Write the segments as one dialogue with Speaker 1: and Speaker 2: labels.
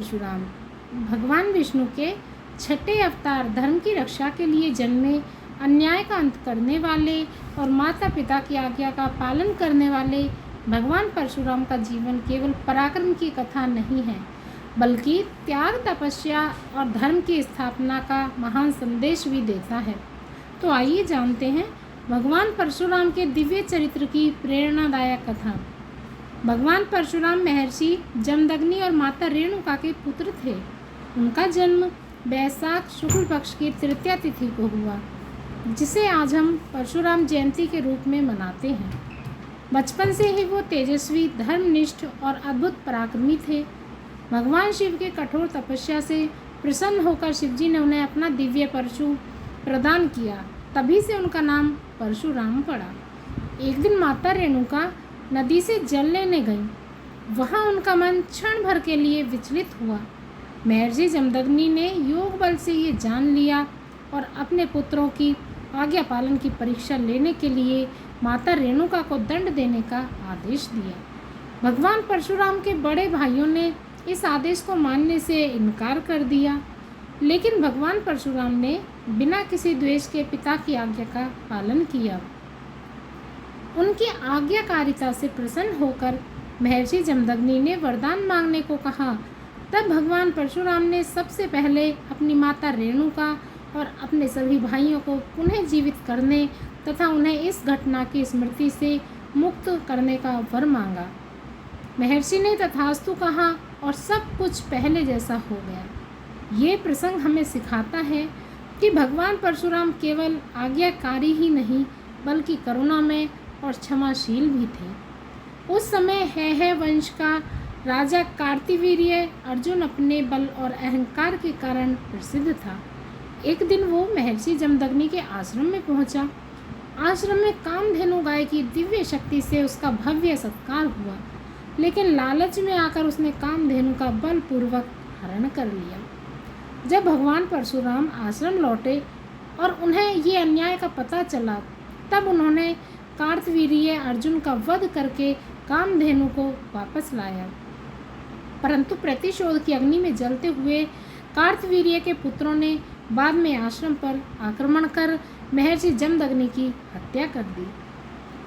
Speaker 1: परशुराम भगवान विष्णु के छठे अवतार धर्म की रक्षा के लिए जन्मे, अन्याय का अंत करने वाले और माता पिता की आज्ञा का पालन करने वाले भगवान परशुराम का जीवन केवल पराक्रम की कथा नहीं है, बल्कि त्याग, तपस्या और धर्म की स्थापना का महान संदेश भी देता है। तो आइए जानते हैं भगवान परशुराम के दिव्य चरित्र की प्रेरणादायक कथा। भगवान परशुराम महर्षि जमदग्नि और माता रेणुका के पुत्र थे। उनका जन्म बैसाख शुक्ल पक्ष की तृतीया तिथि को हुआ, जिसे आज हम परशुराम जयंती के रूप में मनाते हैं। बचपन से ही वो तेजस्वी, धर्मनिष्ठ और अद्भुत पराक्रमी थे। भगवान शिव के कठोर तपस्या से प्रसन्न होकर शिवजी ने उन्हें अपना दिव्य परशु प्रदान किया, तभी से उनका नाम परशुराम पड़ा। एक दिन माता रेणुका नदी से जल लेने गई। वहाँ उनका मन क्षण भर के लिए विचलित हुआ। महर्षि जमदग्नि ने योग बल से ये जान लिया और अपने पुत्रों की आज्ञा पालन की परीक्षा लेने के लिए माता रेणुका को दंड देने का आदेश दिया। भगवान परशुराम के बड़े भाइयों ने इस आदेश को मानने से इनकार कर दिया, लेकिन भगवान परशुराम ने बिना किसी द्वेष के पिता की आज्ञा का पालन किया। उनकी आज्ञाकारिता से प्रसन्न होकर महर्षि जमदग्नि ने वरदान मांगने को कहा। तब भगवान परशुराम ने सबसे पहले अपनी माता रेणुका और अपने सभी भाइयों को पुनः जीवित करने तथा उन्हें इस घटना की स्मृति से मुक्त करने का वर मांगा। महर्षि ने तथास्तु कहा और सब कुछ पहले जैसा हो गया। ये प्रसंग हमें सिखाता है कि भगवान परशुराम केवल आज्ञाकारी ही नहीं, बल्कि करुणामय और क्षमाशील भी थे। उस समय है वंश का राजा कार्तिवीर्य अर्जुन अपने बल और अहंकार के कारण प्रसिद्ध था। एक दिन वो महर्षि जमदग्नि के आश्रम में पहुंचा। आश्रम में कामधेनु गाय की दिव्य शक्ति से उसका भव्य सत्कार हुआ, लेकिन लालच में आकर उसने कामधेनु का बलपूर्वक हरण कर लिया। जब भगवान परशुराम आश्रम लौटे और उन्हें ये अन्याय का पता चला, तब उन्होंने कार्तवीर्य अर्जुन का वध करके कामधेनु को वापस लाया। परंतु प्रतिशोध की अग्नि में जलते हुए कार्तवीर्य के पुत्रों ने बाद में आश्रम पर आक्रमण कर महर्षि जमदग्नि की हत्या कर दी।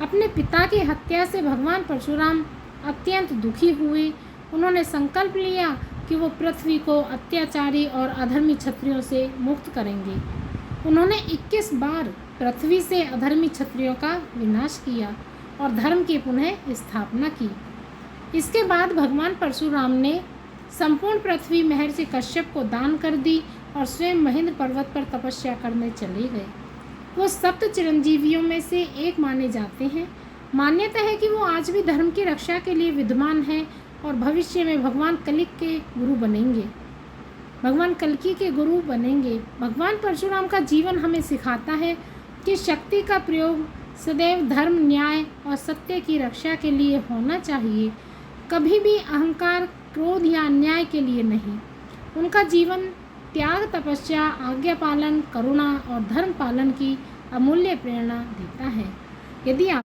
Speaker 1: अपने पिता की हत्या से भगवान परशुराम अत्यंत दुखी हुए। उन्होंने संकल्प लिया कि वो पृथ्वी को अत्याचारी और अधर्मी क्षत्रियों से मुक्त करेंगे। उन्होंने 21 बार पृथ्वी से अधर्मी क्षत्रियों का विनाश किया और धर्म की पुनः स्थापना की। इसके बाद भगवान परशुराम ने संपूर्ण पृथ्वी महर्षि कश्यप को दान कर दी और स्वयं महेंद्र पर्वत पर तपस्या करने चले गए। वो सप्त चिरंजीवियों में से एक माने जाते हैं। मान्यता है कि वो आज भी धर्म की रक्षा के लिए विद्यमान है और भविष्य में भगवान कलिक के गुरु बनेंगे। भगवान कल्कि के गुरु बनेंगे। भगवान परशुराम का जीवन हमें सिखाता है कि शक्ति का प्रयोग सदैव धर्म, न्याय और सत्य की रक्षा के लिए होना चाहिए, कभी भी अहंकार, क्रोध या अन्याय के लिए नहीं। उनका जीवन त्याग, तपस्या, आज्ञा पालन, करुणा और धर्म पालन की अमूल्य प्रेरणा देता है। यदि आप